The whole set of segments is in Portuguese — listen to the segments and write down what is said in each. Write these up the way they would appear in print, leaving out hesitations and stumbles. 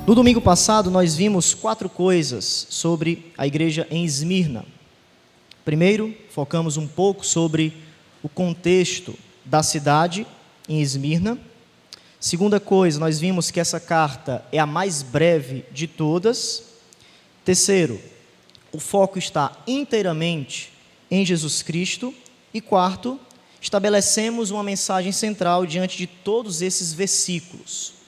No domingo passado, nós vimos 4 coisas sobre a igreja em Esmirna. Primeiro, focamos um pouco sobre o contexto da cidade em Esmirna. Segunda coisa, nós vimos que essa carta é a mais breve de todas. Terceiro, o foco está inteiramente em Jesus Cristo. E quarto, estabelecemos uma mensagem central diante de todos esses versículos.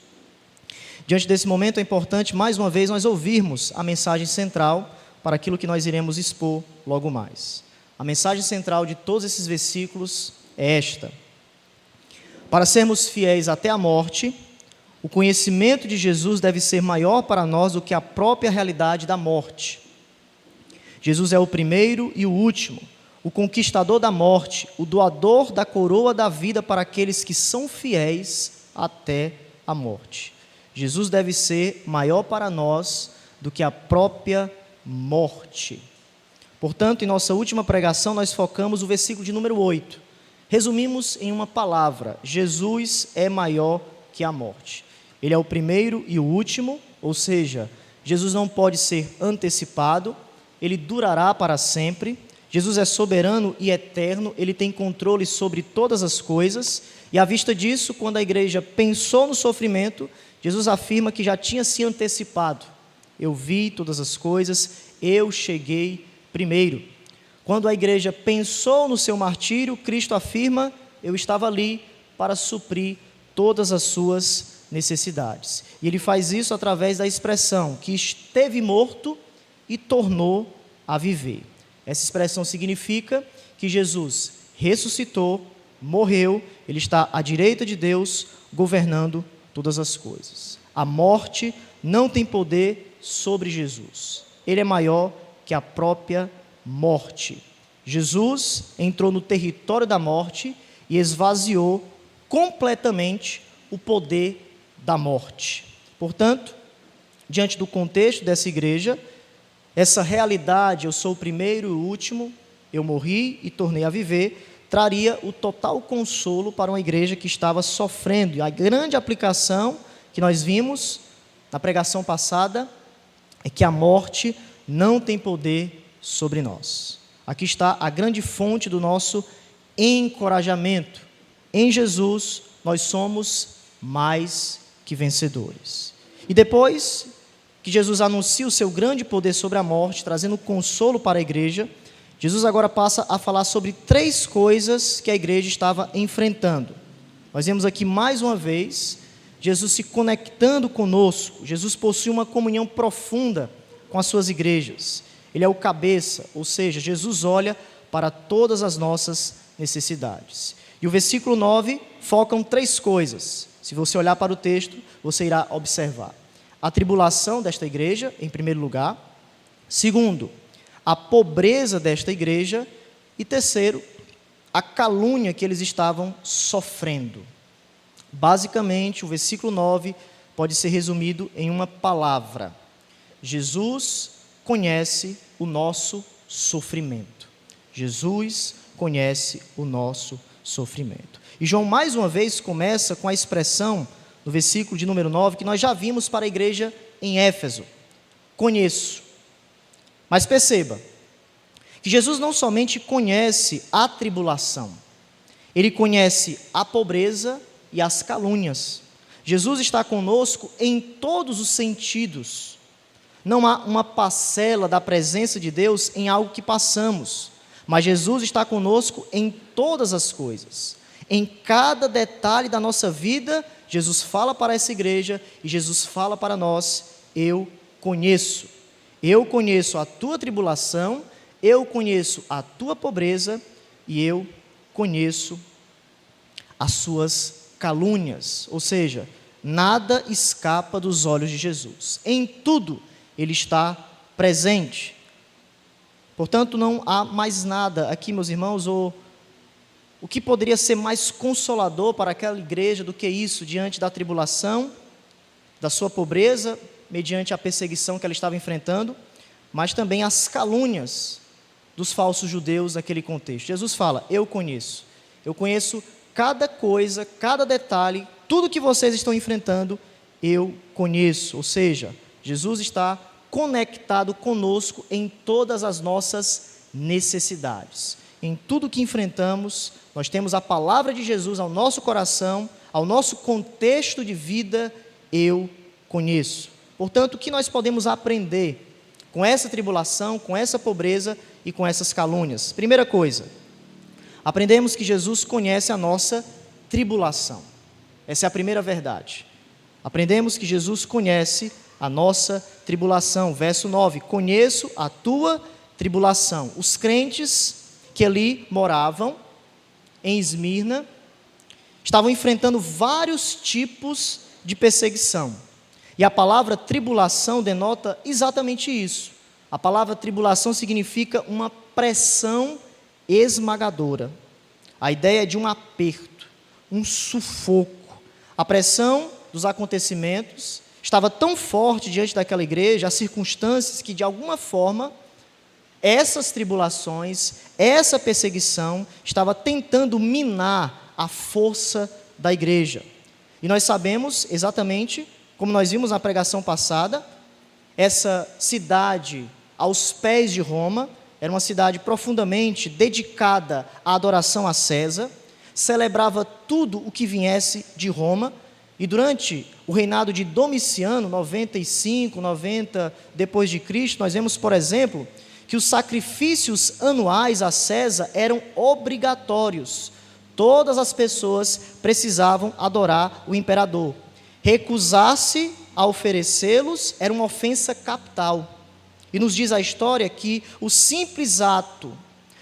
Diante desse momento é importante, mais uma vez, nós ouvirmos a mensagem central para aquilo que nós iremos expor logo mais. A mensagem central de todos esses versículos é esta: para sermos fiéis até a morte, o conhecimento de Jesus deve ser maior para nós do que a própria realidade da morte. Jesus é o primeiro e o último, o conquistador da morte, o doador da coroa da vida para aqueles que são fiéis até a morte. Jesus deve ser maior para nós do que a própria morte. Portanto, em nossa última pregação, nós focamos o versículo de número 8. Resumimos em uma palavra: Jesus é maior que a morte. Ele é o primeiro e o último, ou seja, Jesus não pode ser antecipado, ele durará para sempre. Jesus é soberano e eterno, ele tem controle sobre todas as coisas, e à vista disso, quando a igreja pensou no sofrimento, Jesus afirma que já tinha se antecipado. Eu vi todas as coisas, eu cheguei primeiro. Quando a igreja pensou no seu martírio, Cristo afirma: eu estava ali para suprir todas as suas necessidades. E ele faz isso através da expressão que esteve morto e tornou a viver. Essa expressão significa que Jesus ressuscitou, morreu, ele está à direita de Deus, governando todas as coisas. A morte não tem poder sobre Jesus. Ele é maior que a própria morte. Jesus entrou no território da morte e esvaziou completamente o poder da morte. Portanto, diante do contexto dessa igreja, essa realidade, eu sou o primeiro e o último, eu morri e tornei a viver, traria o total consolo para uma igreja que estava sofrendo. E a grande aplicação que nós vimos na pregação passada é que a morte não tem poder sobre nós. Aqui está a grande fonte do nosso encorajamento. Em Jesus, nós somos mais que vencedores. E depois que Jesus anuncia o seu grande poder sobre a morte, trazendo consolo para a igreja, Jesus agora passa a falar sobre 3 coisas que a igreja estava enfrentando. Nós vemos aqui mais uma vez Jesus se conectando conosco. Jesus possui uma comunhão profunda com as suas igrejas. Ele é o cabeça, ou seja, Jesus olha para todas as nossas necessidades. E o versículo 9 focam 3 coisas. Se você olhar para o texto, você irá observar: a tribulação desta igreja, em primeiro lugar. Segundo, a pobreza desta igreja. E terceiro, a calúnia que eles estavam sofrendo. Basicamente, o versículo 9 pode ser resumido em uma palavra: Jesus conhece o nosso sofrimento. Jesus conhece o nosso sofrimento. E João mais uma vez começa com a expressão no versículo de número 9 que nós já vimos para a igreja em Éfeso: conheço. Mas perceba que Jesus não somente conhece a tribulação, ele conhece a pobreza e as calúnias. Jesus está conosco em todos os sentidos. Não há uma parcela da presença de Deus em algo que passamos, mas Jesus está conosco em todas as coisas. Em cada detalhe da nossa vida, Jesus fala para essa igreja e Jesus fala para nós: eu conheço. Eu conheço a tua tribulação, eu conheço a tua pobreza e eu conheço as suas calúnias. Ou seja, nada escapa dos olhos de Jesus. Em tudo ele está presente. Portanto, não há mais nada aqui, meus irmãos, o que poderia ser mais consolador para aquela igreja do que isso, diante da tribulação, da sua pobreza, mediante a perseguição que ela estava enfrentando, mas também as calúnias dos falsos judeus naquele contexto. Jesus fala: eu conheço cada coisa, cada detalhe, tudo que vocês estão enfrentando, eu conheço. Ou seja, Jesus está conectado conosco em todas as nossas necessidades. Em tudo que enfrentamos, nós temos a palavra de Jesus ao nosso coração, ao nosso contexto de vida, eu conheço. Portanto, o que nós podemos aprender com essa tribulação, com essa pobreza e com essas calúnias? Primeira coisa, aprendemos que Jesus conhece a nossa tribulação. Essa é a primeira verdade. Aprendemos que Jesus conhece a nossa tribulação. Verso 9, conheço a tua tribulação. Os crentes que ali moravam, em Esmirna, estavam enfrentando vários tipos de perseguição. E a palavra tribulação denota exatamente isso. A palavra tribulação significa uma pressão esmagadora. A ideia é de um aperto, um sufoco. A pressão dos acontecimentos estava tão forte diante daquela igreja, as circunstâncias, que de alguma forma essas tribulações, essa perseguição estava tentando minar a força da igreja. E nós sabemos exatamente, como nós vimos na pregação passada, essa cidade aos pés de Roma era uma cidade profundamente dedicada à adoração a César, celebrava tudo o que viesse de Roma, e durante o reinado de Domiciano, 95, 90 depois de Cristo, nós vemos, por exemplo, que os sacrifícios anuais a César eram obrigatórios. Todas as pessoas precisavam adorar o imperador. Recusar-se a oferecê-los era uma ofensa capital. E nos diz a história que o simples ato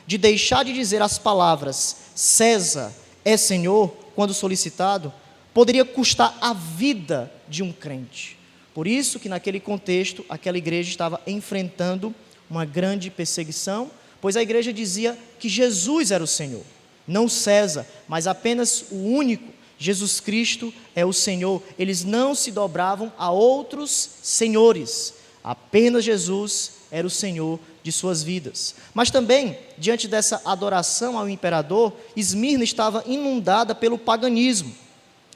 de deixar de dizer as palavras César é Senhor, quando solicitado, poderia custar a vida de um crente. Por isso que naquele contexto, aquela igreja estava enfrentando uma grande perseguição, pois a igreja dizia que Jesus era o Senhor, não César, mas apenas o único, Jesus Cristo é o Senhor. Eles não se dobravam a outros senhores, apenas Jesus era o Senhor de suas vidas. Mas também, diante dessa adoração ao imperador, Esmirna estava inundada pelo paganismo.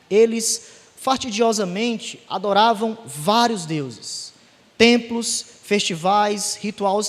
Eles fastidiosamente adoravam vários deuses, templos, festivais,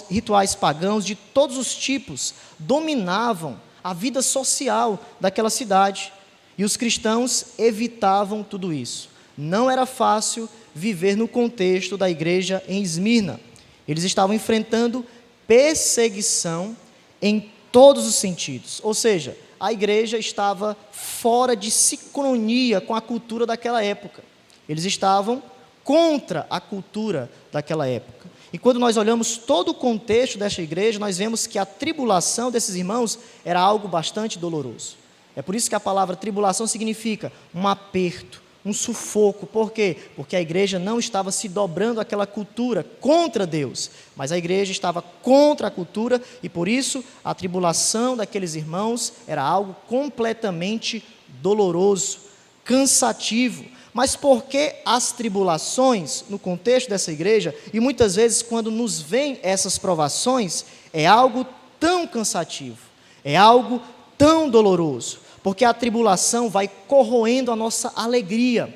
rituais pagãos de todos os tipos dominavam a vida social daquela cidade, e os cristãos evitavam tudo isso. Não era fácil viver no contexto da igreja em Esmirna. Eles estavam enfrentando perseguição em todos os sentidos, ou seja, a igreja estava fora de sincronia com a cultura daquela época. Eles estavam contra a cultura daquela época. E quando nós olhamos todo o contexto desta igreja, nós vemos que a tribulação desses irmãos era algo bastante doloroso. É por isso que a palavra tribulação significa um aperto, um sufoco. Por quê? Porque a igreja não estava se dobrando àquela cultura contra Deus, mas a igreja estava contra a cultura, e por isso a tribulação daqueles irmãos era algo completamente doloroso, cansativo. Mas por que as tribulações no contexto dessa igreja, e muitas vezes quando nos vêm essas provações, é algo tão cansativo, é algo tão doloroso? Porque a tribulação vai corroendo a nossa alegria.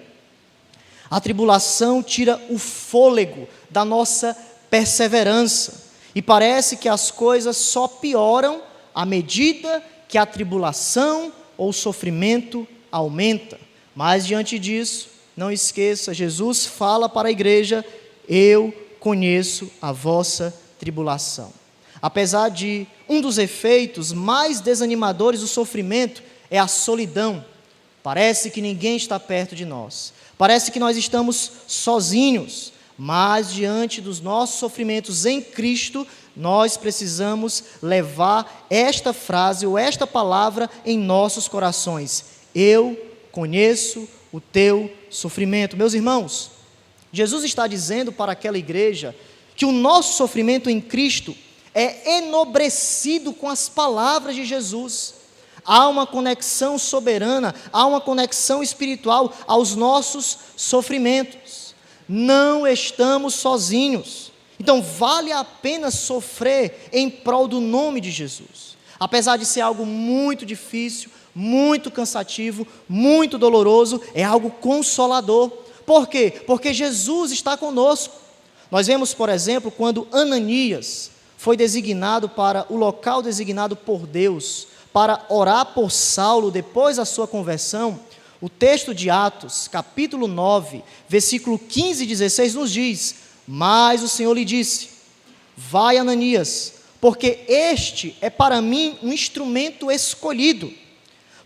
A tribulação tira o fôlego da nossa perseverança. E parece que as coisas só pioram à medida que a tribulação ou o sofrimento aumenta. Mas diante disso, não esqueça, Jesus fala para a igreja: eu conheço a vossa tribulação. Apesar de um dos efeitos mais desanimadores do sofrimento é a solidão. Parece que ninguém está perto de nós. Parece que nós estamos sozinhos. Mas diante dos nossos sofrimentos em Cristo, nós precisamos levar esta frase ou esta palavra em nossos corações: eu conheço o teu sofrimento. Meus irmãos, Jesus está dizendo para aquela igreja que o nosso sofrimento em Cristo é enobrecido com as palavras de Jesus. Há uma conexão soberana, há uma conexão espiritual aos nossos sofrimentos. Não estamos sozinhos. Então vale a pena sofrer em prol do nome de Jesus. Apesar de ser algo muito difícil, muito cansativo, muito doloroso, é algo consolador, Por quê? Porque Jesus está conosco. Nós vemos, por exemplo, quando Ananias foi designado para o local designado por Deus, para orar por Saulo depois da sua conversão, o texto de Atos, capítulo 9, versículo 15 e 16 nos diz: mas o Senhor lhe disse: vai, Ananias, porque este é para mim um instrumento escolhido,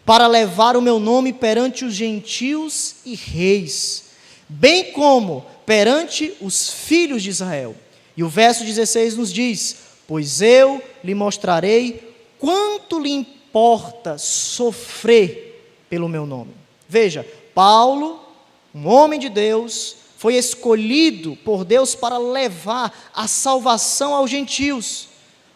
para levar o meu nome perante os gentios e reis, bem como perante os filhos de Israel. E o verso 16 nos diz: pois eu lhe mostrarei quanto lhe importa sofrer pelo meu nome. Veja, Paulo, um homem de Deus, foi escolhido por Deus para levar a salvação aos gentios.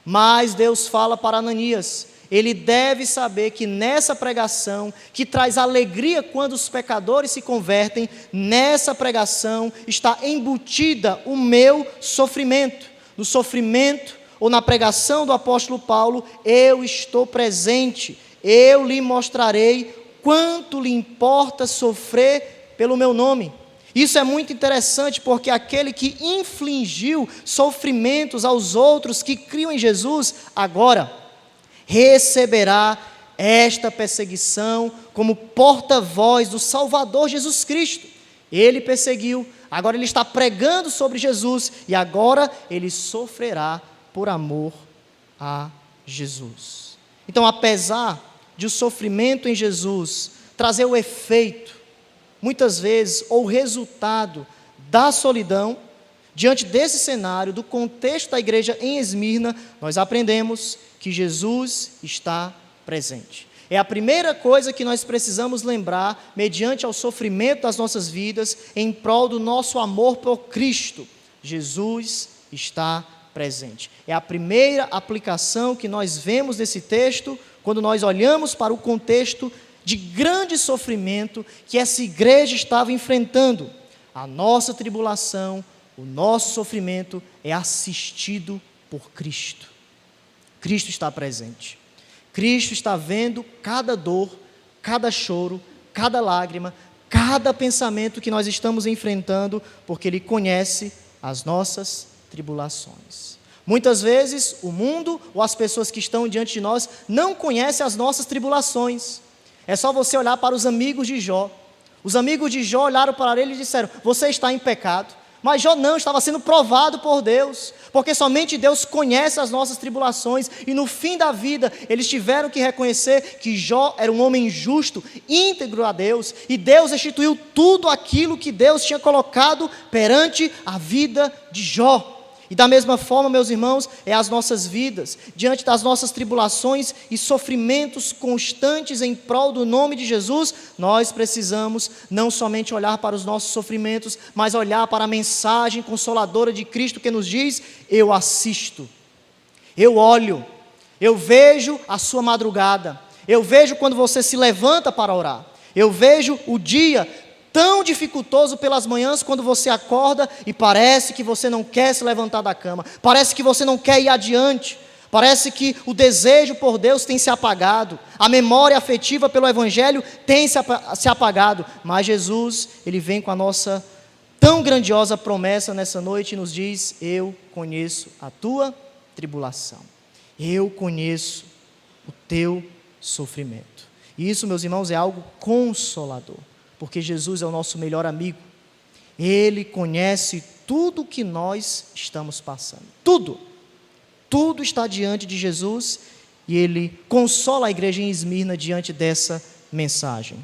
Mas Deus fala para Ananias: ele deve saber que nessa pregação, que traz alegria quando os pecadores se convertem, nessa pregação está embutida o meu sofrimento. No sofrimento ou na pregação do apóstolo Paulo, eu estou presente, eu lhe mostrarei quanto lhe importa sofrer pelo meu nome. Isso é muito interessante, porque aquele que infligiu sofrimentos aos outros que criam em Jesus, agora receberá esta perseguição como porta-voz do Salvador Jesus Cristo. Ele perseguiu, agora ele está pregando sobre Jesus, e agora ele sofrerá por amor a Jesus. Então, apesar de o sofrimento em Jesus trazer o efeito, muitas vezes, ou resultado da solidão, diante desse cenário, do contexto da igreja em Esmirna, nós aprendemos que Jesus está presente. É a primeira coisa que nós precisamos lembrar, mediante ao sofrimento das nossas vidas, em prol do nosso amor por Cristo. Jesus está presente. É a primeira aplicação que nós vemos desse texto, quando nós olhamos para o contexto de grande sofrimento que essa igreja estava enfrentando. A nossa tribulação, o nosso sofrimento é assistido por Cristo. Cristo está presente. Cristo está vendo cada dor, cada choro, cada lágrima, cada pensamento que nós estamos enfrentando, porque Ele conhece as nossas tribulações. Muitas vezes o mundo ou as pessoas que estão diante de nós não conhecem as nossas tribulações. É só você olhar para os amigos de Jó. Os amigos de Jó olharam para ele e disseram: você está em pecado. Mas Jó não, estava sendo provado por Deus, porque somente Deus conhece as nossas tribulações, e no fim da vida, eles tiveram que reconhecer que Jó era um homem justo, íntegro a Deus, e Deus restituiu tudo aquilo que Deus tinha colocado perante a vida de Jó. E da mesma forma, meus irmãos, é as nossas vidas, diante das nossas tribulações e sofrimentos constantes em prol do nome de Jesus, nós precisamos não somente olhar para os nossos sofrimentos, mas olhar para a mensagem consoladora de Cristo que nos diz: eu assisto, eu olho, eu vejo a sua madrugada, eu vejo quando você se levanta para orar, eu vejo o dia tão dificultoso pelas manhãs, quando você acorda e parece que você não quer se levantar da cama, parece que você não quer ir adiante, parece que o desejo por Deus tem se apagado, a memória afetiva pelo Evangelho tem se apagado, mas Jesus, Ele vem com a nossa tão grandiosa promessa nessa noite e nos diz: eu conheço a tua tribulação, eu conheço o teu sofrimento. E isso, meus irmãos, é algo consolador, porque Jesus é o nosso melhor amigo. Ele conhece tudo o que nós estamos passando. Tudo está diante de Jesus, e Ele consola a igreja em Esmirna diante dessa mensagem: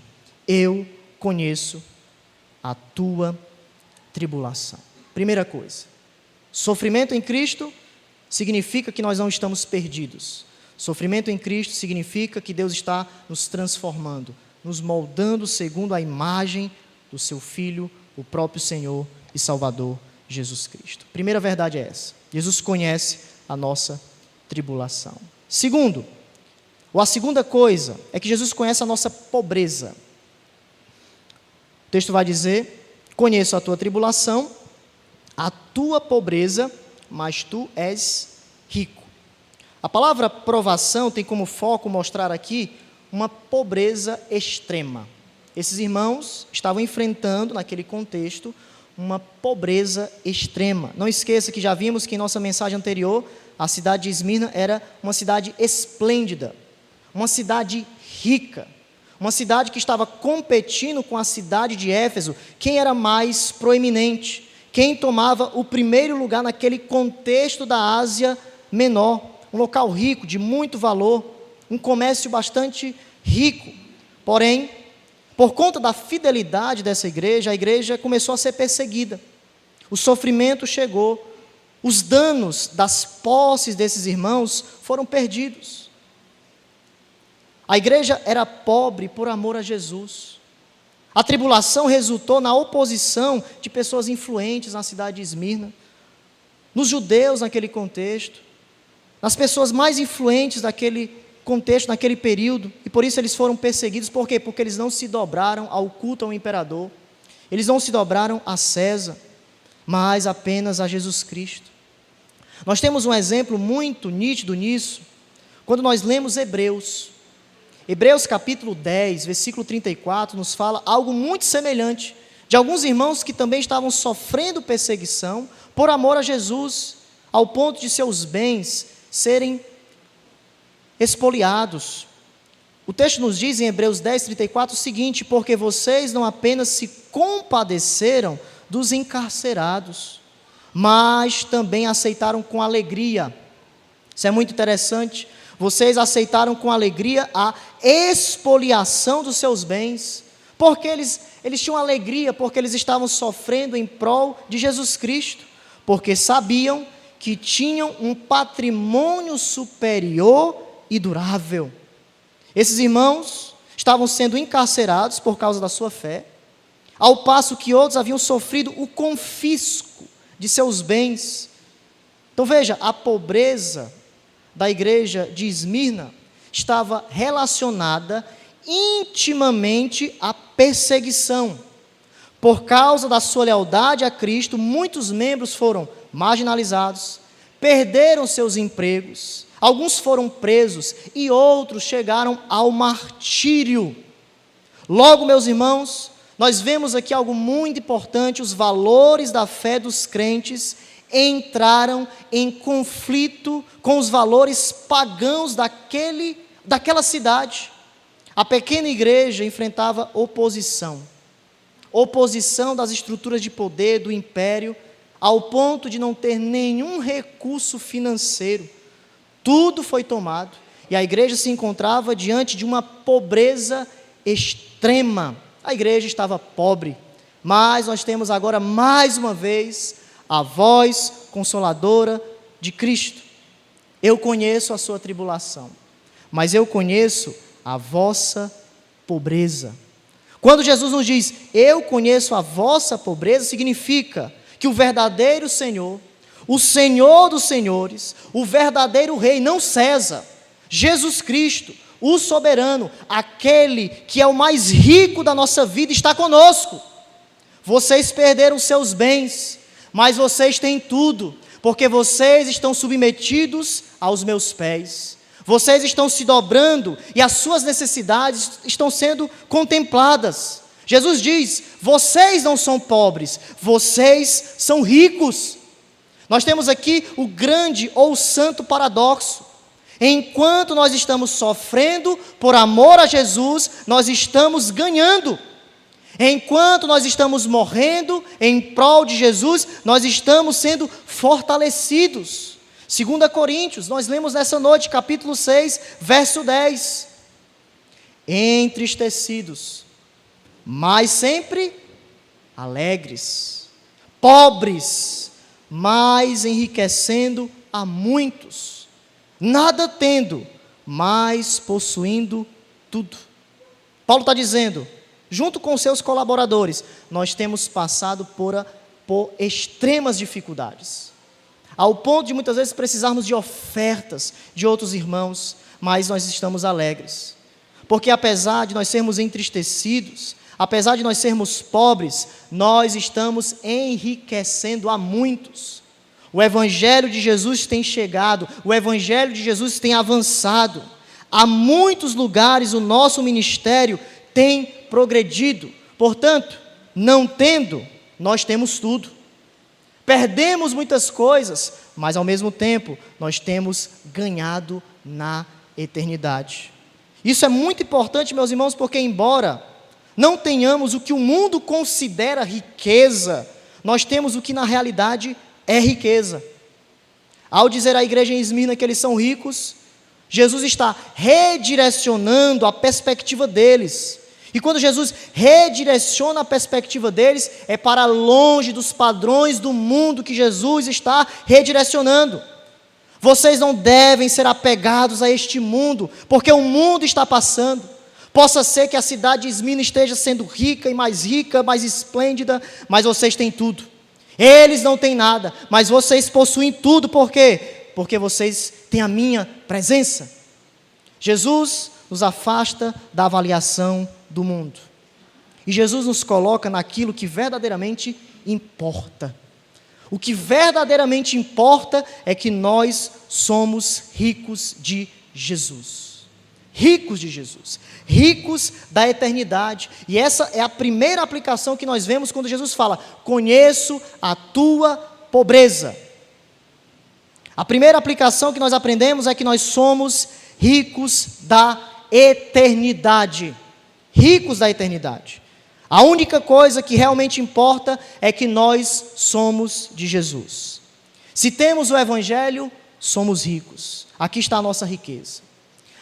eu conheço a tua tribulação. Primeira coisa, sofrimento em Cristo significa que nós não estamos perdidos. Sofrimento em Cristo significa que Deus está nos transformando, nos moldando segundo a imagem do seu Filho, o próprio Senhor e Salvador Jesus Cristo. Primeira verdade é essa: Jesus conhece a nossa tribulação. Segundo, ou a segunda coisa, é que Jesus conhece a nossa pobreza. O texto vai dizer: conheço a tua tribulação, a tua pobreza, mas tu és rico. A palavra provação tem como foco mostrar aqui uma pobreza extrema. esses irmãos estavam enfrentando, naquele contexto, uma pobreza extrema. Não esqueça que já vimos que em nossa mensagem anterior, a cidade de Esmirna era uma cidade esplêndida, uma cidade rica, uma cidade que estava competindo com a cidade de Éfeso, quem era mais proeminente, quem tomava o primeiro lugar naquele contexto da Ásia Menor, um local rico, de muito valor, um comércio bastante rico. Porém, por conta da fidelidade dessa igreja, a igreja começou a ser perseguida. O sofrimento chegou, os danos das posses desses irmãos foram perdidos. A igreja era pobre por amor a Jesus. A tribulação resultou na oposição de pessoas influentes na cidade de Esmirna, nos judeus naquele contexto, nas pessoas mais influentes daquele contexto, naquele período, e por isso eles foram perseguidos. Por quê? Porque eles não se dobraram ao culto ao imperador, eles não se dobraram a César, mas apenas a Jesus Cristo. Nós temos um exemplo muito nítido nisso, quando nós lemos Hebreus. Hebreus capítulo 10, versículo 34, nos fala algo muito semelhante, de alguns irmãos que também estavam sofrendo perseguição, por amor a Jesus, ao ponto de seus bens serem expoliados. O texto nos diz em Hebreus 10, 34 o seguinte: porque vocês não apenas se compadeceram dos encarcerados, mas também aceitaram com alegria. Isso é muito interessante. Vocês aceitaram com alegria a expoliação dos seus bens, porque eles tinham alegria, porque eles estavam sofrendo em prol de Jesus Cristo, porque sabiam que tinham um patrimônio superior e durável. Esses irmãos estavam sendo encarcerados por causa da sua fé, ao passo que outros haviam sofrido o confisco de seus bens. Então veja, a pobreza da igreja de Esmirna estava relacionada intimamente à perseguição. Por causa da sua lealdade a Cristo, muitos membros foram marginalizados, perderam seus empregos, alguns foram presos e outros chegaram ao martírio. Logo, meus irmãos, nós vemos aqui algo muito importante: os valores da fé dos crentes entraram em conflito com os valores pagãos daquela cidade. A pequena igreja enfrentava oposição das estruturas de poder do império, ao ponto de não ter nenhum recurso financeiro. Tudo foi tomado e a igreja se encontrava diante de uma pobreza extrema. A igreja estava pobre, mas nós temos agora mais uma vez a voz consoladora de Cristo. Eu conheço a sua tribulação, mas eu conheço a vossa pobreza. Quando Jesus nos diz, eu conheço a vossa pobreza, significa que o verdadeiro Senhor, o Senhor dos senhores, o verdadeiro Rei, não César, Jesus Cristo, o soberano, aquele que é o mais rico da nossa vida, está conosco. Vocês perderam seus bens, mas vocês têm tudo, porque vocês estão submetidos aos meus pés. Vocês estão se dobrando e as suas necessidades estão sendo contempladas. Jesus diz, vocês não são pobres, vocês são ricos. Nós temos aqui o grande ou santo paradoxo. Enquanto nós estamos sofrendo por amor a Jesus, nós estamos ganhando. Enquanto nós estamos morrendo em prol de Jesus, nós estamos sendo fortalecidos. 2 Coríntios, nós lemos nessa noite, capítulo 6, verso 10. Entristecidos, mas sempre alegres. Pobres, mas enriquecendo a muitos. Nada tendo, mas possuindo tudo. Paulo está dizendo, junto com seus colaboradores, nós temos passado por extremas dificuldades, ao ponto de muitas vezes precisarmos de ofertas de outros irmãos, mas nós estamos alegres, porque apesar de nós sermos entristecidos, apesar de nós sermos pobres, nós estamos enriquecendo a muitos. O Evangelho de Jesus tem chegado, o Evangelho de Jesus tem avançado. Há muitos lugares o nosso ministério tem progredido. Portanto, não tendo, nós temos tudo. Perdemos muitas coisas, mas ao mesmo tempo, nós temos ganhado na eternidade. Isso é muito importante, meus irmãos, porque embora não tenhamos o que o mundo considera riqueza, nós temos o que na realidade é riqueza. Ao dizer à igreja em Esmirna que eles são ricos, Jesus está redirecionando a perspectiva deles. E quando Jesus redireciona a perspectiva deles, é para longe dos padrões do mundo que Jesus está redirecionando. Vocês não devem ser apegados a este mundo, porque o mundo está passando. Possa ser que a cidade de Esmirna esteja sendo rica, mais esplêndida, mas vocês têm tudo. Eles não têm nada, mas vocês possuem tudo. Por quê? Porque vocês têm a minha presença. Jesus nos afasta da avaliação do mundo. E Jesus nos coloca naquilo que verdadeiramente importa. O que verdadeiramente importa é que nós somos ricos de Jesus. Ricos de Jesus. Ricos da eternidade. E essa é a primeira aplicação que nós vemos quando Jesus fala: conheço a tua pobreza. A primeira aplicação que nós aprendemos é que nós somos ricos da eternidade. Ricos da eternidade. A única coisa que realmente importa é que nós somos de Jesus. Se temos o Evangelho, somos ricos. Aqui está a nossa riqueza.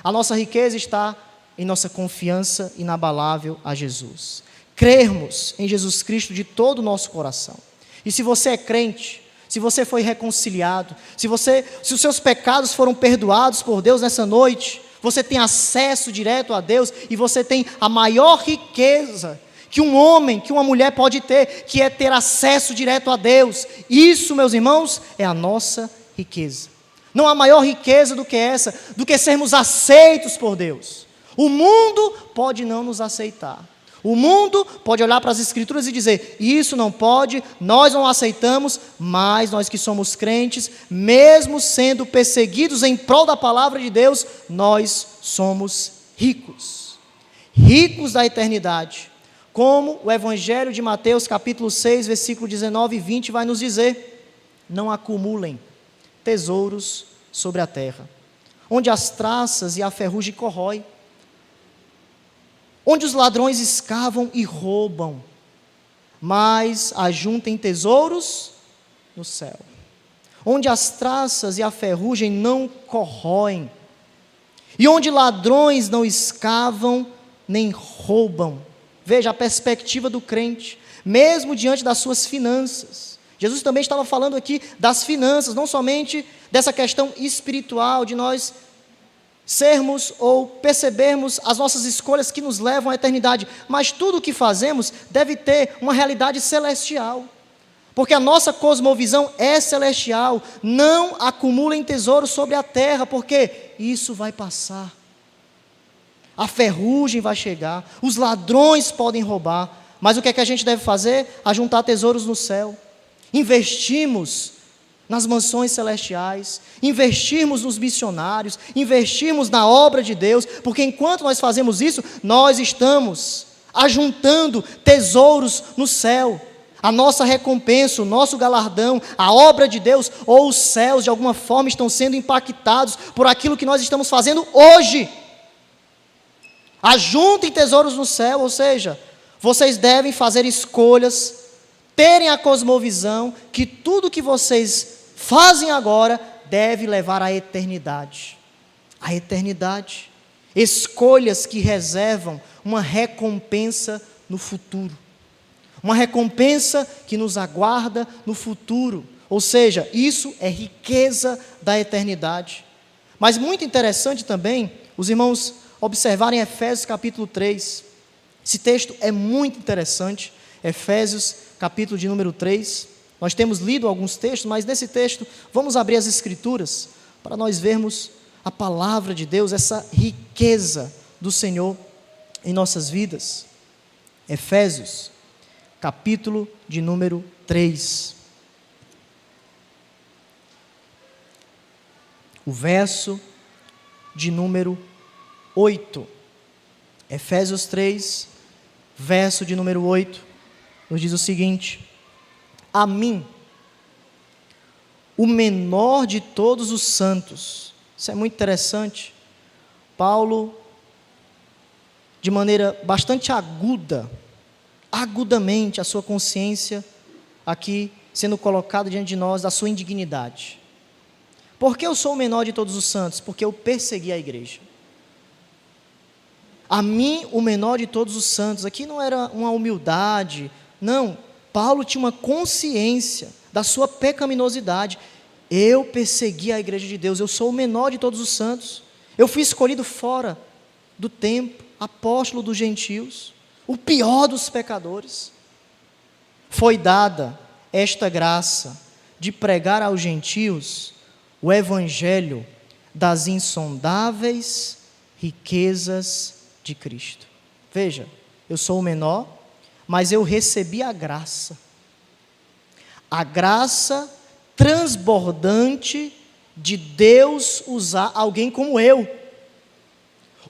A nossa riqueza está em nossa confiança inabalável a Jesus. Crermos em Jesus Cristo de todo o nosso coração. E se você é crente, se você foi reconciliado, se os seus pecados foram perdoados por Deus nessa noite, você tem acesso direto a Deus e você tem a maior riqueza que um homem, que uma mulher pode ter, que é ter acesso direto a Deus. Isso, meus irmãos, é a nossa riqueza. Não há maior riqueza do que essa, do que sermos aceitos por Deus. O mundo pode não nos aceitar. O mundo pode olhar para as Escrituras e dizer: isso não pode, nós não aceitamos, mas nós que somos crentes, mesmo sendo perseguidos em prol da palavra de Deus, nós somos ricos. Ricos da eternidade. Como o Evangelho de Mateus, capítulo 6, versículo 19 e 20 vai nos dizer: não acumulem tesouros sobre a terra, onde as traças e a ferrugem corroem, onde os ladrões escavam e roubam, mas ajuntem tesouros no céu, onde as traças e a ferrugem não corroem, e onde ladrões não escavam nem roubam. Veja a perspectiva do crente, mesmo diante das suas finanças. Jesus também estava falando aqui das finanças, não somente dessa questão espiritual, de nós sermos ou percebermos as nossas escolhas que nos levam à eternidade, mas tudo o que fazemos deve ter uma realidade celestial, porque a nossa cosmovisão é celestial. Não acumulem tesouros sobre a terra, porque isso vai passar, a ferrugem vai chegar, os ladrões podem roubar, mas o que é que a gente deve fazer? Ajuntar tesouros no céu. Investimos nas mansões celestiais, investirmos nos missionários, investirmos na obra de Deus, porque enquanto nós fazemos isso, nós estamos ajuntando tesouros no céu. A nossa recompensa, o nosso galardão, a obra de Deus, ou os céus de alguma forma estão sendo impactados por aquilo que nós estamos fazendo hoje. Ajuntem tesouros no céu, ou seja, vocês devem fazer escolhas, terem a cosmovisão que tudo que vocês fazem agora deve levar à eternidade. A eternidade. Escolhas que reservam uma recompensa no futuro. Uma recompensa que nos aguarda no futuro. Ou seja, isso é riqueza da eternidade. Mas muito interessante também, os irmãos observarem Efésios capítulo 3. Esse texto é muito interessante. Efésios capítulo de número 3. Nós temos lido alguns textos, mas nesse texto vamos abrir as Escrituras para nós vermos a palavra de Deus, essa riqueza do Senhor em nossas vidas. Efésios capítulo de número 3. O verso de número 8. Efésios 3, verso de número 8, nos diz o seguinte: a mim, o menor de todos os santos. Isso é muito interessante. Paulo, de maneira bastante agudamente, a sua consciência aqui sendo colocada diante de nós da sua indignidade. Por que eu sou o menor de todos os santos? Porque eu persegui a igreja. A mim, o menor de todos os santos. Aqui não era uma humildade, não. Paulo tinha uma consciência da sua pecaminosidade. Eu persegui a igreja de Deus, eu sou o menor de todos os santos. Eu fui escolhido fora do templo, apóstolo dos gentios, o pior dos pecadores. Foi dada esta graça de pregar aos gentios o evangelho das insondáveis riquezas de Cristo. Veja, eu sou o menor, mas eu recebi a graça transbordante de Deus usar alguém como eu,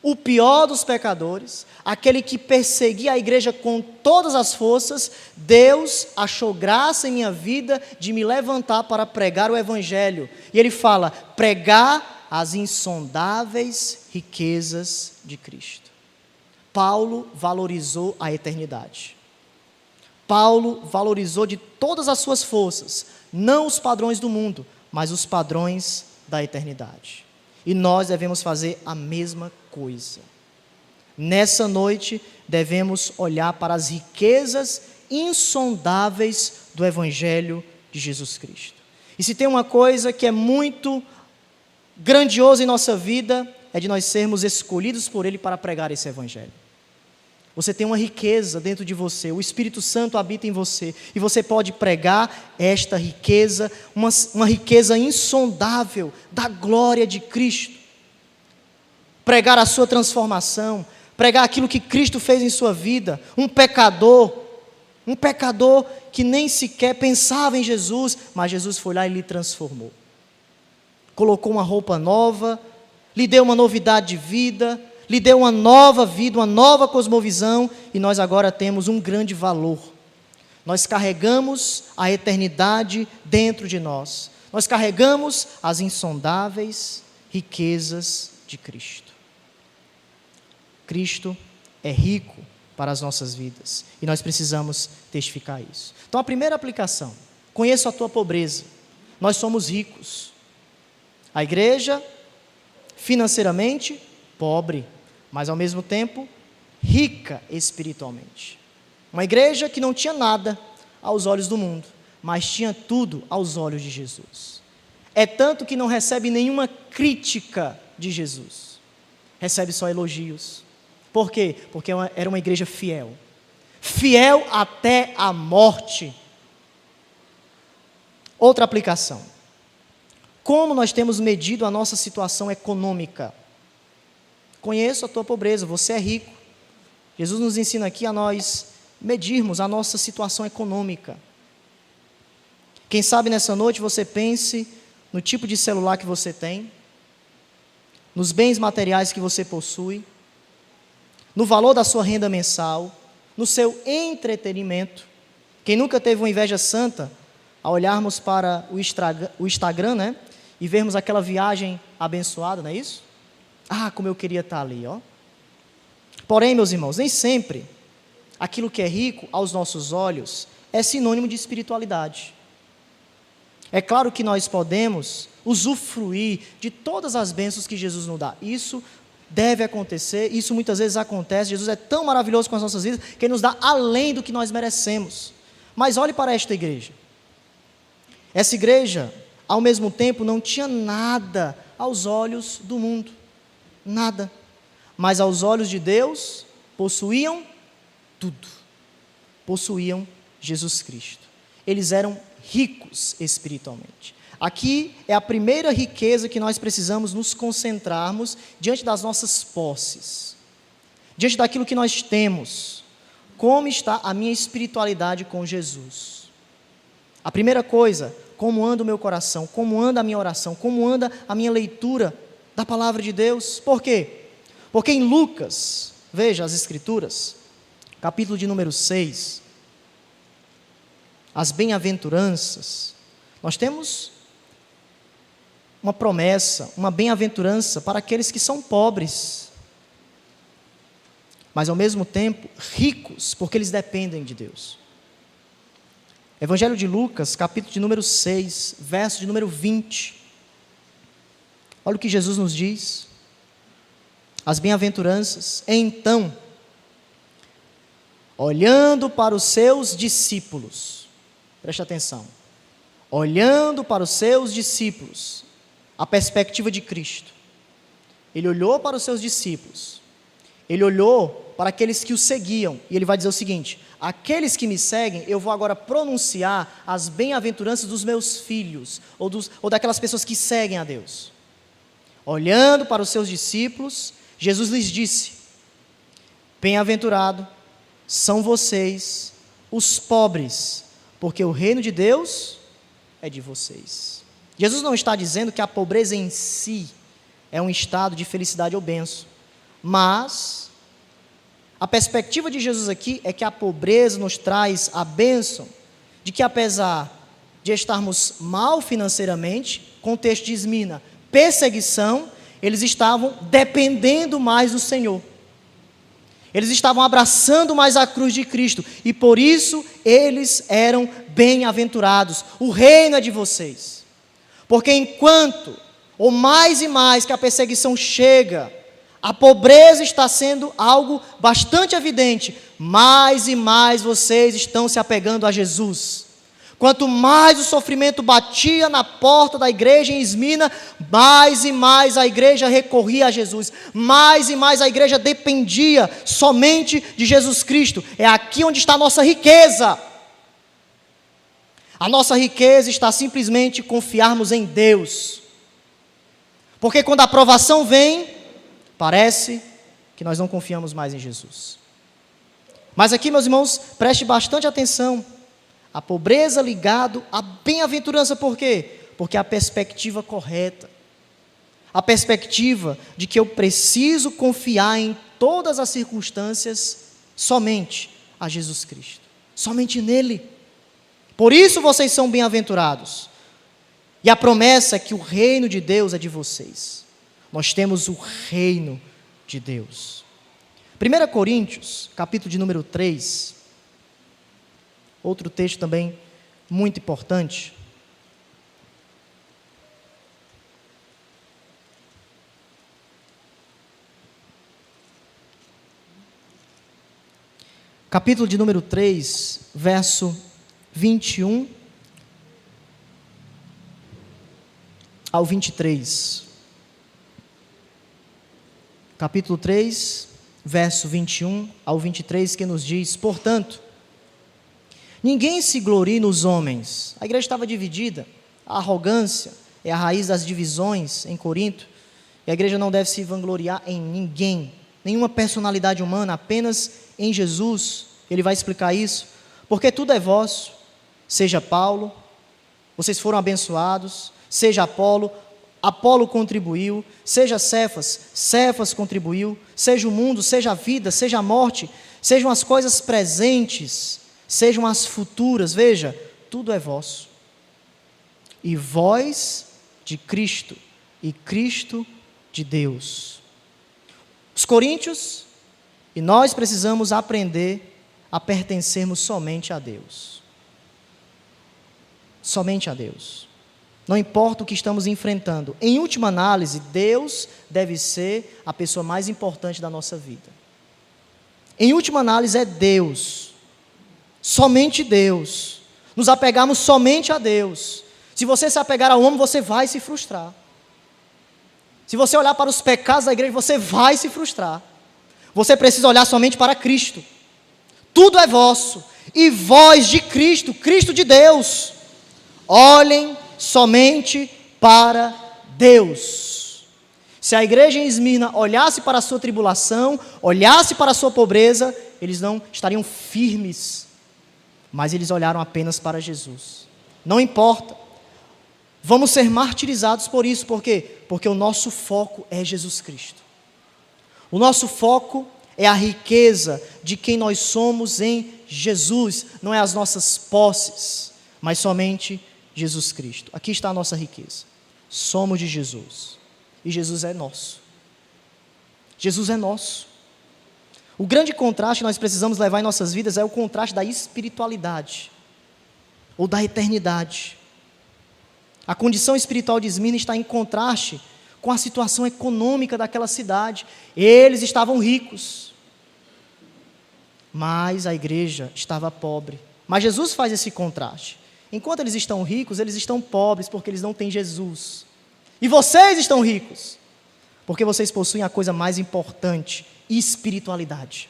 o pior dos pecadores, aquele que perseguia a igreja com todas as forças. Deus achou graça em minha vida de me levantar para pregar o evangelho. E ele fala: pregar as insondáveis riquezas de Cristo. Paulo valorizou a eternidade. Paulo valorizou de todas as suas forças, não os padrões do mundo, mas os padrões da eternidade. E nós devemos fazer a mesma coisa. Nessa noite, devemos olhar para as riquezas insondáveis do Evangelho de Jesus Cristo. E se tem uma coisa que é muito grandiosa em nossa vida, é de nós sermos escolhidos por Ele para pregar esse Evangelho. Você tem uma riqueza dentro de você, o Espírito Santo habita em você, e você pode pregar esta riqueza, uma riqueza insondável da glória de Cristo. Pregar a sua transformação, pregar aquilo que Cristo fez em sua vida. Um pecador que nem sequer pensava em Jesus, mas Jesus foi lá e lhe transformou. Colocou uma roupa nova, lhe deu uma novidade de vida, lhe deu uma nova vida, uma nova cosmovisão, e nós agora temos um grande valor. Nós carregamos a eternidade dentro de nós. Nós carregamos as insondáveis riquezas de Cristo. Cristo é rico para as nossas vidas, e nós precisamos testificar isso. Então, a primeira aplicação: conheça a tua pobreza. Nós somos ricos. A igreja, financeiramente, pobre, mas ao mesmo tempo rica espiritualmente. Uma igreja que não tinha nada aos olhos do mundo, mas tinha tudo aos olhos de Jesus. É tanto que não recebe nenhuma crítica de Jesus, recebe só elogios. Por quê? Porque era uma igreja fiel, fiel até a morte. Outra aplicação: como nós temos medido a nossa situação econômica? Conheço a tua pobreza, você é rico. Jesus nos ensina aqui a nós medirmos a nossa situação econômica. Quem sabe nessa noite você pense no tipo de celular que você tem, nos bens materiais que você possui, no valor da sua renda mensal, no seu entretenimento. Quem nunca teve uma inveja santa ao olharmos para o Instagram, né, e vermos aquela viagem abençoada, não é isso? Ah, como eu queria estar ali, ó. Porém, meus irmãos, nem sempre aquilo que é rico aos nossos olhos é sinônimo de espiritualidade. É claro que nós podemos usufruir de todas as bênçãos que Jesus nos dá. Isso deve acontecer, isso muitas vezes acontece. Jesus é tão maravilhoso com as nossas vidas que Ele nos dá além do que nós merecemos. Mas olhe para esta igreja. Essa igreja, ao mesmo tempo, não tinha nada aos olhos do mundo. Nada. Mas aos olhos de Deus, possuíam tudo. Possuíam Jesus Cristo. Eles eram ricos espiritualmente. Aqui é a primeira riqueza que nós precisamos nos concentrarmos diante das nossas posses, diante daquilo que nós temos. Como está a minha espiritualidade com Jesus? A primeira coisa: como anda o meu coração, como anda a minha oração, como anda a minha leitura da palavra de Deus. Por quê? Porque em Lucas, veja as Escrituras, capítulo de número 6, as bem-aventuranças, nós temos uma promessa, uma bem-aventurança para aqueles que são pobres, mas ao mesmo tempo ricos, porque eles dependem de Deus. Evangelho de Lucas, capítulo de número 6, verso de número 20. Olha o que Jesus nos diz. As bem-aventuranças. Então, olhando para os seus discípulos, preste atenção, olhando para os seus discípulos, a perspectiva de Cristo, ele olhou para os seus discípulos, ele olhou para aqueles que o seguiam, e ele vai dizer o seguinte: aqueles que me seguem, eu vou agora pronunciar as bem-aventuranças dos meus filhos, ou daquelas pessoas que seguem a Deus. Olhando para os seus discípulos, Jesus lhes disse: bem-aventurado são vocês, os pobres, porque o reino de Deus é de vocês. Jesus não está dizendo que a pobreza em si é um estado de felicidade ou bênção, mas a perspectiva de Jesus aqui é que a pobreza nos traz a bênção de que, apesar de estarmos mal financeiramente, contexto de Esmirna, perseguição, eles estavam dependendo mais do Senhor. Eles estavam abraçando mais a cruz de Cristo, e por isso eles eram bem-aventurados. O reino é de vocês. Porque enquanto, ou mais e mais que a perseguição chega, a pobreza está sendo algo bastante evidente, mais e mais vocês estão se apegando a Jesus. Quanto mais o sofrimento batia na porta da igreja em Esmirna, mais e mais a igreja recorria a Jesus, mais e mais a igreja dependia somente de Jesus Cristo. É aqui onde está a nossa riqueza. A nossa riqueza está simplesmente confiarmos em Deus. Porque quando a provação vem, parece que nós não confiamos mais em Jesus. Mas aqui, meus irmãos, preste bastante atenção. A pobreza ligado à bem-aventurança, por quê? Porque a perspectiva correta, a perspectiva de que eu preciso confiar em todas as circunstâncias somente a Jesus Cristo, somente nele. Por isso vocês são bem-aventurados. E a promessa é que o reino de Deus é de vocês. Nós temos o reino de Deus. 1 Coríntios, capítulo de número 3, outro texto também muito importante. Capítulo de número 3, verso 21 ao 23. Capítulo 3, verso 21 ao 23, que nos diz: portanto, ninguém se glorie nos homens. A igreja estava dividida, a arrogância é a raiz das divisões em Corinto, e a igreja não deve se vangloriar em ninguém, nenhuma personalidade humana, apenas em Jesus. Ele vai explicar isso, porque tudo é vosso, seja Paulo, vocês foram abençoados, seja Apolo, Apolo contribuiu, seja Cefas, Cefas contribuiu, seja o mundo, seja a vida, seja a morte, sejam as coisas presentes, sejam as futuras, veja, tudo é vosso. E vós de Cristo, e Cristo de Deus. Os coríntios, e nós precisamos aprender a pertencermos somente a Deus. Somente a Deus. Não importa o que estamos enfrentando. Em última análise, Deus deve ser a pessoa mais importante da nossa vida. Em última análise, é Deus. Somente Deus. Nos apegarmos somente a Deus. Se você se apegar ao homem, você vai se frustrar. Se você olhar para os pecados da igreja, você vai se frustrar. Você precisa olhar somente para Cristo. Tudo é vosso. E vós de Cristo, Cristo de Deus. Olhem somente para Deus. Se a igreja em Esmirna olhasse para a sua tribulação, olhasse para a sua pobreza, eles não estariam firmes, mas eles olharam apenas para Jesus. Não importa, vamos ser martirizados por isso, por quê? Porque o nosso foco é Jesus Cristo. O nosso foco é a riqueza de quem nós somos em Jesus, não é as nossas posses, mas somente Jesus Cristo. Aqui está a nossa riqueza. Somos de Jesus e Jesus é nosso. Jesus é nosso. O grande contraste que nós precisamos levar em nossas vidas é o contraste da espiritualidade ou da eternidade. A condição espiritual de Esmirna está em contraste com a situação econômica daquela cidade. Eles estavam ricos, mas a igreja estava pobre. Mas Jesus faz esse contraste. Enquanto eles estão ricos, eles estão pobres porque eles não têm Jesus. E vocês estão ricos porque vocês possuem a coisa mais importante: espiritualidade.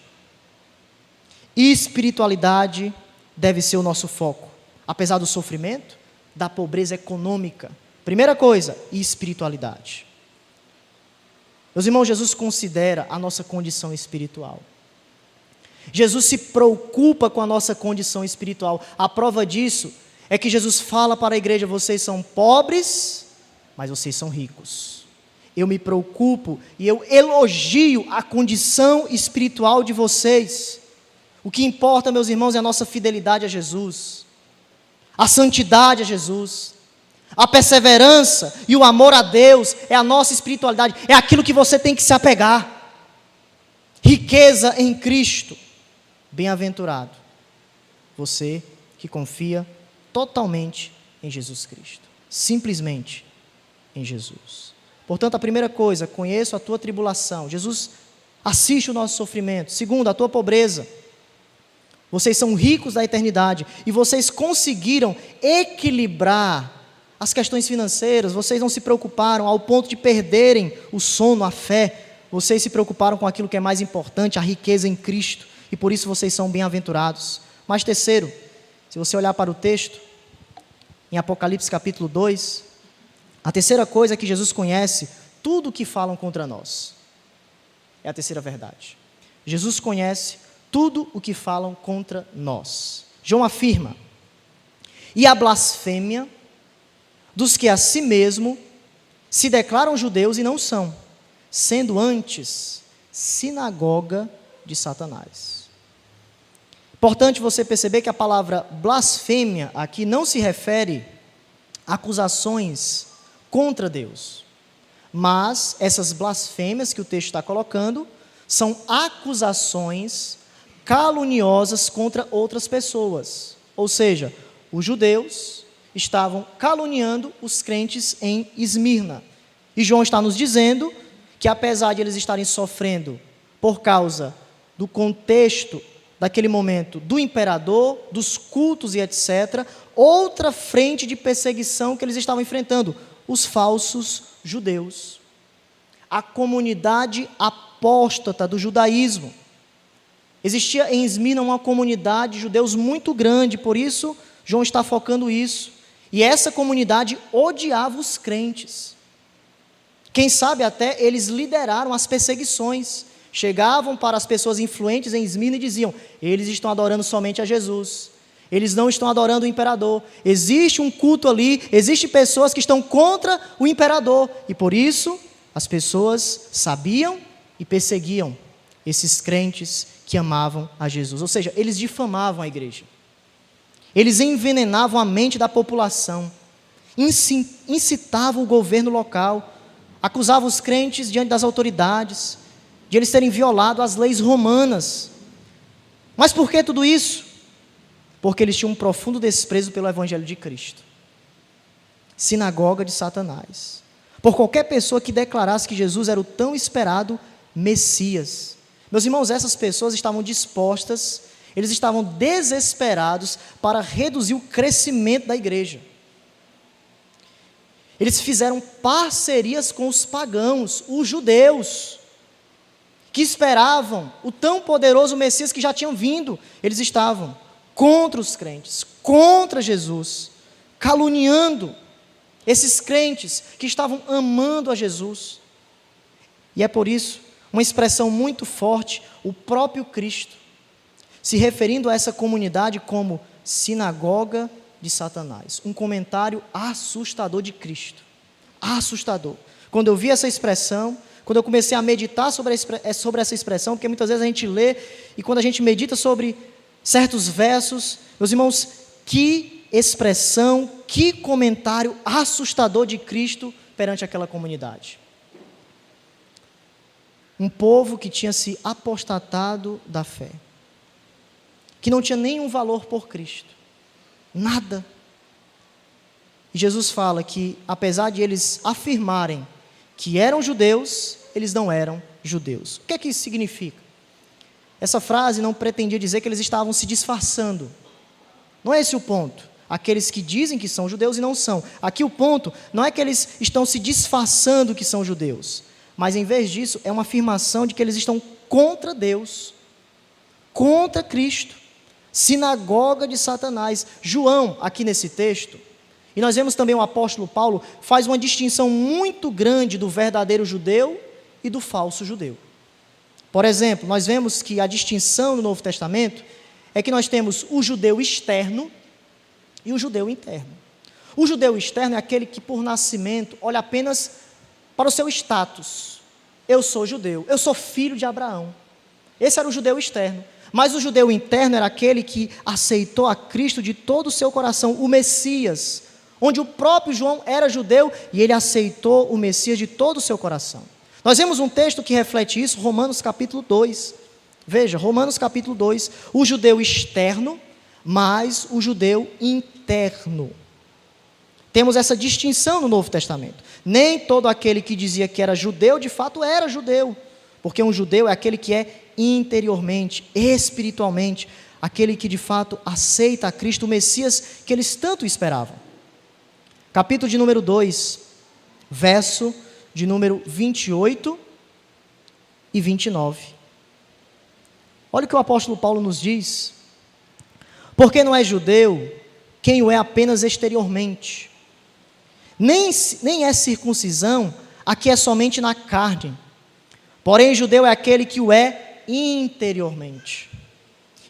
Espiritualidade deve ser o nosso foco, apesar do sofrimento, da pobreza econômica. Primeira coisa, espiritualidade. Meus irmãos, Jesus considera a nossa condição espiritual. Jesus se preocupa com a nossa condição espiritual. A prova disso é que Jesus fala para a igreja: vocês são pobres, mas vocês são ricos. Eu me preocupo e eu elogio a condição espiritual de vocês. O que importa, meus irmãos, é a nossa fidelidade a Jesus, a santidade a Jesus, a perseverança e o amor a Deus é a nossa espiritualidade, é aquilo que você tem que se apegar. Riqueza em Cristo. Bem-aventurado você que confia totalmente em Jesus Cristo, simplesmente em Jesus. Portanto, a primeira coisa, conheço a tua tribulação. Jesus assiste o nosso sofrimento. Segundo, a tua pobreza. Vocês são ricos da eternidade e vocês conseguiram equilibrar as questões financeiras. Vocês não se preocuparam ao ponto de perderem o sono, a fé. Vocês se preocuparam com aquilo que é mais importante, a riqueza em Cristo, e por isso vocês são bem-aventurados. Mas terceiro, se você olhar para o texto, em Apocalipse capítulo 2, a terceira coisa é que Jesus conhece tudo o que falam contra nós. É a terceira verdade. Jesus conhece tudo o que falam contra nós. João afirma: e a blasfêmia dos que a si mesmo se declaram judeus e não são, sendo antes sinagoga de Satanás. Importante você perceber que a palavra blasfêmia aqui não se refere a acusações contra Deus, mas essas blasfêmias que o texto está colocando são acusações caluniosas contra outras pessoas. Ou seja, os judeus estavam caluniando os crentes em Esmirna. E João está nos dizendo que, apesar de eles estarem sofrendo por causa do contexto daquele momento, do imperador, dos cultos e etc., outra frente de perseguição que eles estavam enfrentando: os falsos judeus, a comunidade apóstata do judaísmo. Existia em Esmirna uma comunidade de judeus muito grande, por isso João está focando isso. E essa comunidade odiava os crentes. Quem sabe até eles lideraram as perseguições. Chegavam para as pessoas influentes em Esmirna e diziam: eles estão adorando somente a Jesus, eles não estão adorando o imperador, existe um culto ali, existem pessoas que estão contra o imperador, e por isso as pessoas sabiam e perseguiam esses crentes que amavam a Jesus. Ou seja, eles difamavam a igreja, eles envenenavam a mente da população, incitavam o governo local, acusavam os crentes diante das autoridades de eles terem violado as leis romanas. Mas por que tudo isso? Porque eles tinham um profundo desprezo pelo Evangelho de Cristo. Sinagoga de Satanás. Por qualquer pessoa que declarasse que Jesus era o tão esperado Messias. Meus irmãos, essas pessoas estavam dispostas, eles estavam desesperados para reduzir o crescimento da igreja. Eles fizeram parcerias com os pagãos, os judeus, que esperavam o tão poderoso Messias que já tinham vindo. Eles estavam contra os crentes, contra Jesus, caluniando esses crentes que estavam amando a Jesus. E é por isso, uma expressão muito forte, o próprio Cristo, se referindo a essa comunidade como sinagoga de Satanás. Um comentário assustador de Cristo. Assustador. Quando eu vi essa expressão, quando eu comecei a meditar sobre essa expressão, porque muitas vezes a gente lê, e quando a gente medita sobre certos versos, meus irmãos, que expressão, que comentário assustador de Cristo perante aquela comunidade. Um povo que tinha se apostatado da fé, que não tinha nenhum valor por Cristo, nada. E Jesus fala que, apesar de eles afirmarem que eram judeus, eles não eram judeus. O que é que isso significa? Essa frase não pretendia dizer que eles estavam se disfarçando. Não é esse o ponto. Aqueles que dizem que são judeus e não são. Aqui o ponto não é que eles estão se disfarçando que são judeus, mas em vez disso é uma afirmação de que eles estão contra Deus, contra Cristo, sinagoga de Satanás. João, aqui nesse texto, e nós vemos também o apóstolo Paulo, faz uma distinção muito grande do verdadeiro judeu e do falso judeu. Por exemplo, nós vemos que a distinção no Novo Testamento é que nós temos o judeu externo e o judeu interno. O judeu externo é aquele que por nascimento olha apenas para o seu status. Eu sou judeu, eu sou filho de Abraão. Esse era o judeu externo. Mas o judeu interno era aquele que aceitou a Cristo de todo o seu coração, o Messias, onde o próprio João era judeu e ele aceitou o Messias de todo o seu coração. Nós vemos um texto que reflete isso, Romanos capítulo 2. Veja, Romanos capítulo 2, o judeu externo, mas o judeu interno. Temos essa distinção no Novo Testamento. Nem todo aquele que dizia que era judeu, de fato era judeu, porque um judeu é aquele que é interiormente, espiritualmente, aquele que de fato aceita a Cristo, o Messias que eles tanto esperavam. Capítulo de número 2, verso de número 28 e 29. Olha o que o apóstolo Paulo nos diz. Porque não é judeu quem o é apenas exteriormente, nem é circuncisão a que é somente na carne, porém judeu é aquele que o é interiormente,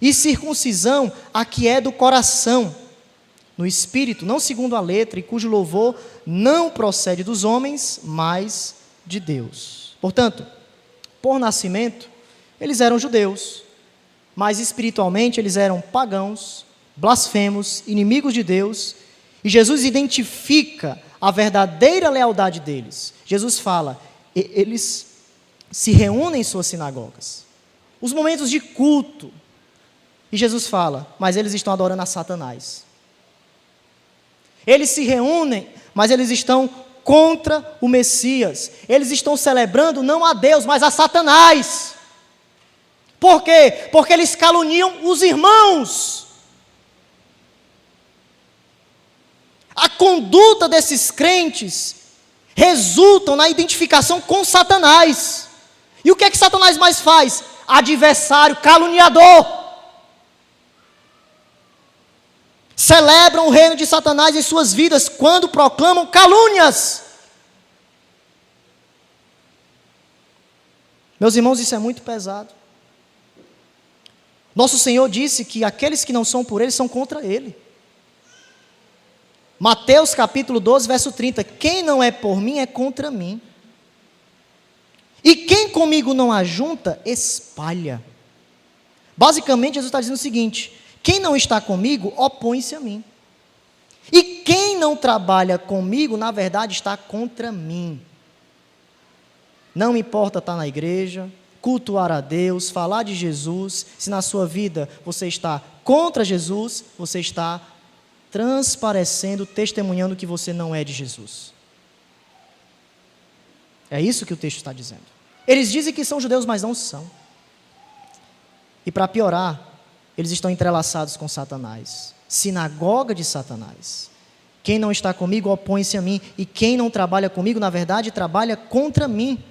e circuncisão a que é do coração, no espírito, não segundo a letra, e cujo louvor não procede dos homens, mas de Deus. Portanto, por nascimento, eles eram judeus, mas espiritualmente eles eram pagãos, blasfemos, inimigos de Deus, e Jesus identifica a verdadeira lealdade deles. Jesus fala, eles se reúnem em suas sinagogas, os momentos de culto, e Jesus fala, mas eles estão adorando a Satanás. Eles se reúnem, mas eles estão contra o Messias. Eles estão celebrando não a Deus, mas a Satanás. Por quê? Porque eles caluniam os irmãos. A conduta desses crentes resulta na identificação com Satanás. E o que é que Satanás mais faz? Adversário, caluniador. Celebram o reino de Satanás em suas vidas quando proclamam calúnias. Meus irmãos, isso é muito pesado. Nosso Senhor disse que aqueles que não são por Ele são contra Ele. Mateus capítulo 12, verso 30. Quem não é por mim é contra mim. E quem comigo não ajunta, espalha. Basicamente, Jesus está dizendo o seguinte: quem não está comigo, opõe-se a mim. E quem não trabalha comigo, na verdade, está contra mim. Não importa estar na igreja, cultuar a Deus, falar de Jesus, se na sua vida você está contra Jesus, você está transparecendo, testemunhando que você não é de Jesus. É isso que o texto está dizendo. Eles dizem que são judeus, mas não são. E para piorar, eles estão entrelaçados com Satanás, sinagoga de Satanás. Quem não está comigo, opõe-se a mim, e quem não trabalha comigo, na verdade, trabalha contra mim.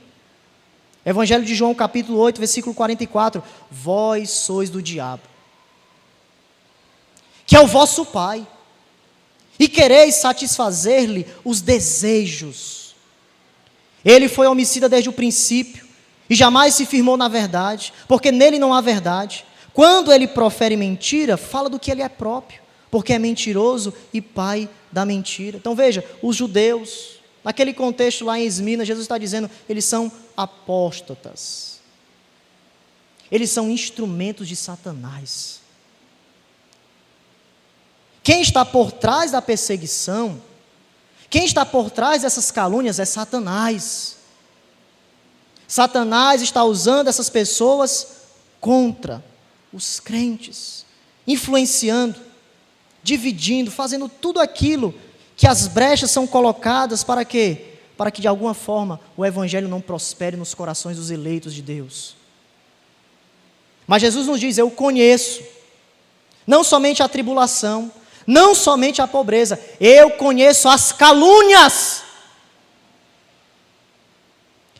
Evangelho de João, capítulo 8, versículo 44, vós sois do diabo, que é o vosso pai, e quereis satisfazer-lhe os desejos. Ele foi homicida desde o princípio, e jamais se firmou na verdade, porque nele não há verdade. Quando ele profere mentira, fala do que ele é próprio, porque é mentiroso e pai da mentira. Então veja, os judeus, Naquele contexto lá em Esmirna, Jesus está dizendo, eles são apóstatas. Eles são instrumentos de Satanás. Quem está por trás da perseguição, quem está por trás dessas calúnias é Satanás. Satanás está usando essas pessoas contra os crentes, influenciando, dividindo, fazendo tudo aquilo que as brechas são colocadas para quê? Para que de alguma forma o evangelho não prospere nos corações dos eleitos de Deus. Mas Jesus nos diz, eu conheço, não somente a tribulação, não somente a pobreza, eu conheço as calúnias.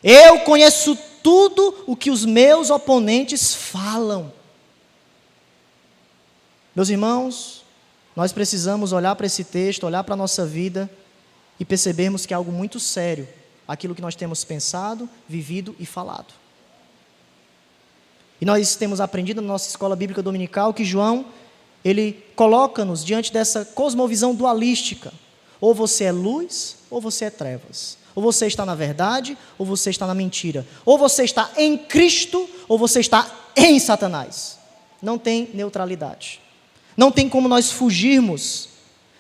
Eu conheço tudo o que os meus oponentes falam. Meus irmãos, nós precisamos olhar para esse texto, olhar para a nossa vida e percebermos que é algo muito sério aquilo que nós temos pensado, vivido e falado. E nós temos aprendido na nossa escola bíblica dominical que João, ele coloca-nos diante dessa cosmovisão dualística. Ou você é luz, ou você é trevas. Ou você está na verdade, ou você está na mentira. Ou você está em Cristo, ou você está em Satanás. Não tem neutralidade. Não tem como nós fugirmos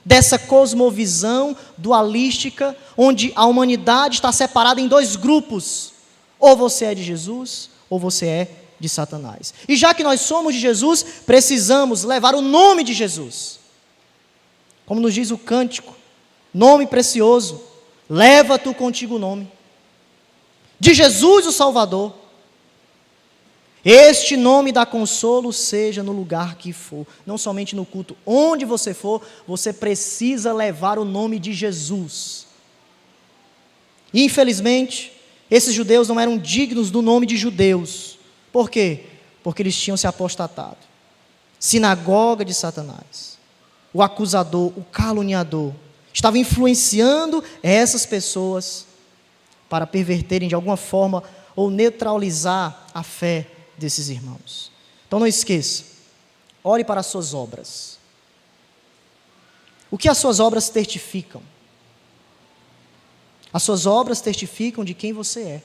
dessa cosmovisão dualística, onde a humanidade está separada em dois grupos. Ou você é de Jesus, ou você é de Satanás. E já que nós somos de Jesus, precisamos levar o nome de Jesus. Como nos diz o cântico, nome precioso, leva tu contigo o nome de Jesus o Salvador. Este nome dá consolo, seja no lugar que for, não somente no culto, onde você for, você precisa levar o nome de Jesus. E, infelizmente, esses judeus não eram dignos do nome de judeus. Por quê? Porque eles tinham se apostatado. Sinagoga de Satanás. O acusador, o caluniador, estava influenciando essas pessoas para perverterem de alguma forma ou neutralizar a fé desses irmãos. Então não esqueça, olhe para as suas obras. O que as suas obras testificam? As suas obras testificam de quem você é.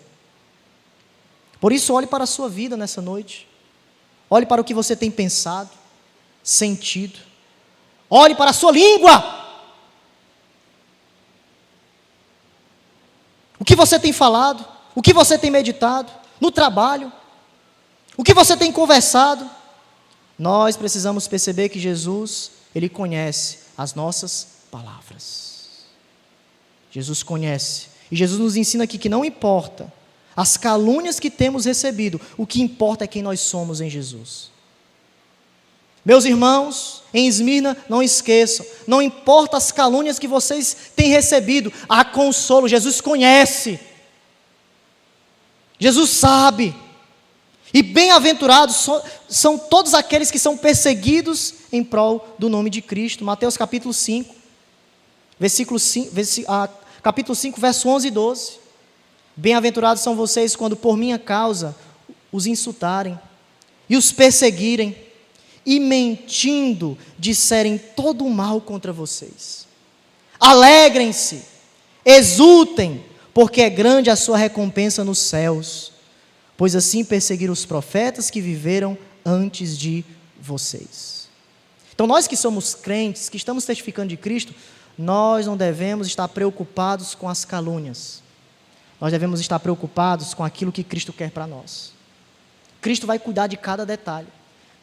Por isso, olhe para a sua vida nessa noite. Olhe para o que você tem pensado, sentido. Olhe para a sua língua. O que você tem falado, o que você tem meditado, no trabalho, o que você tem conversado. Nós precisamos perceber que Jesus, Ele conhece as nossas palavras. Jesus conhece. E Jesus nos ensina aqui que não importa as calúnias que temos recebido, o que importa é quem nós somos em Jesus. Meus irmãos, em Esmirna, não esqueçam, não importa as calúnias que vocês têm recebido, há consolo, Jesus conhece, Jesus sabe, e bem-aventurados são todos aqueles que são perseguidos em prol do nome de Cristo. Mateus capítulo 5, capítulo 5, verso 11 e 12. Bem-aventurados são vocês quando por minha causa os insultarem e os perseguirem, e mentindo disserem todo o mal contra vocês. Alegrem-se, exultem, porque é grande a sua recompensa nos céus, pois assim perseguiram os profetas que viveram antes de vocês. Então nós que somos crentes, que estamos testificando de Cristo, nós não devemos estar preocupados com as calúnias. Nós devemos estar preocupados com aquilo que Cristo quer para nós. Cristo vai cuidar de cada detalhe.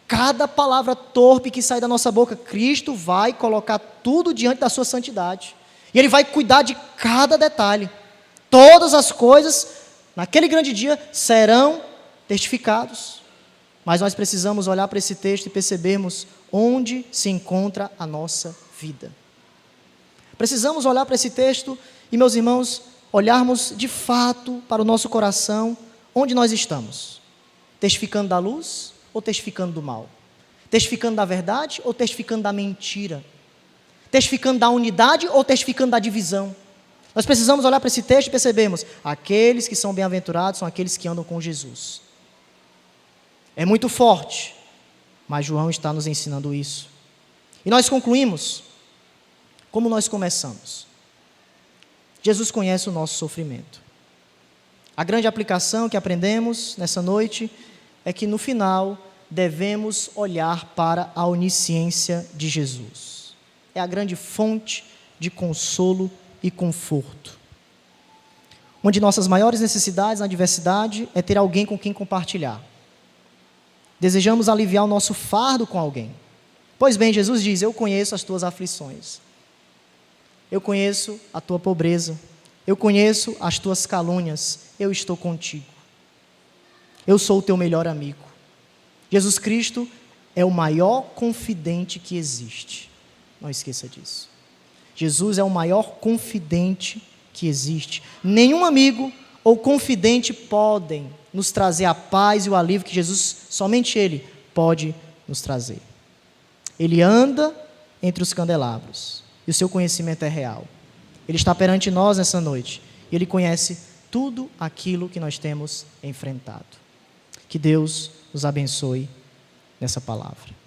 Cada palavra torpe que sai da nossa boca, Cristo vai colocar tudo diante da sua santidade. E Ele vai cuidar de cada detalhe. Todas as coisas, naquele grande dia, serão testificados. Mas nós precisamos olhar para esse texto e percebermos onde se encontra a nossa vida. Precisamos olhar para esse texto e, meus irmãos, olharmos de fato para o nosso coração, onde nós estamos. Testificando da luz ou testificando do mal? Testificando da verdade ou testificando da mentira? Testificando da unidade ou testificando da divisão? Nós precisamos olhar para esse texto e percebermos, aqueles que são bem-aventurados são aqueles que andam com Jesus. É muito forte, mas João está nos ensinando isso. E nós concluímos como nós começamos. Jesus conhece o nosso sofrimento. A grande aplicação que aprendemos nessa noite é que no final devemos olhar para a onisciência de Jesus. É a grande fonte de consolo e conforto. Uma de nossas maiores necessidades na adversidade é ter alguém com quem compartilhar. Desejamos aliviar o nosso fardo com alguém. Pois bem, Jesus diz: eu conheço as tuas aflições. Eu conheço a tua pobreza. Eu conheço as tuas calúnias. Eu estou contigo. Eu sou o teu melhor amigo. Jesus Cristo é o maior confidente que existe. Não esqueça disso. Jesus é o maior confidente que existe. Nenhum amigo ou confidente podem nos trazer a paz e o alívio que Jesus, somente Ele, pode nos trazer. Ele anda entre os candelabros e o seu conhecimento é real. Ele está perante nós nessa noite e Ele conhece tudo aquilo que nós temos enfrentado. Que Deus nos abençoe nessa palavra.